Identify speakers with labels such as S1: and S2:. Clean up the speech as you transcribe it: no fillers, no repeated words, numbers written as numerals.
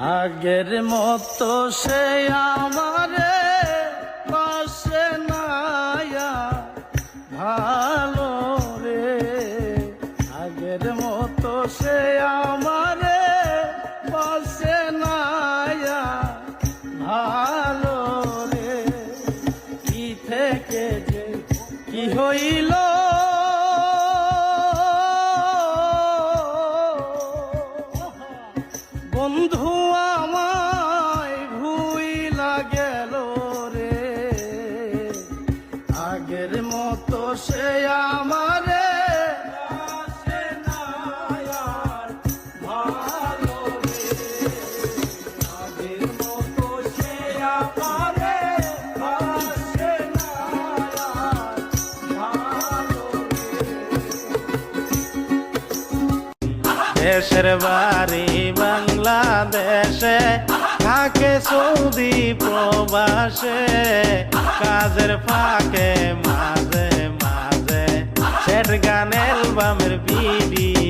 S1: আগের মতো সে আমারে পাশে নায়া ভালো রে, আগের মতো সে আমারে পাশে নায়া ভালো রে। কি থেকে যে কি হইল বন্ধু আমায় ভুইলা গেল রে, আগের মতো সে আমারে পাশে নাই আর ভালো রে, আগের মতো সে আমারে পাশে নাই আর ভালো রে। দেশের বাড়ি বাংলাদেশে, থাকে সৌদি প্রবাসে, কাজের ফাঁকে মাঝে মাঝে সেট গান অ্যালবামের ভিডিও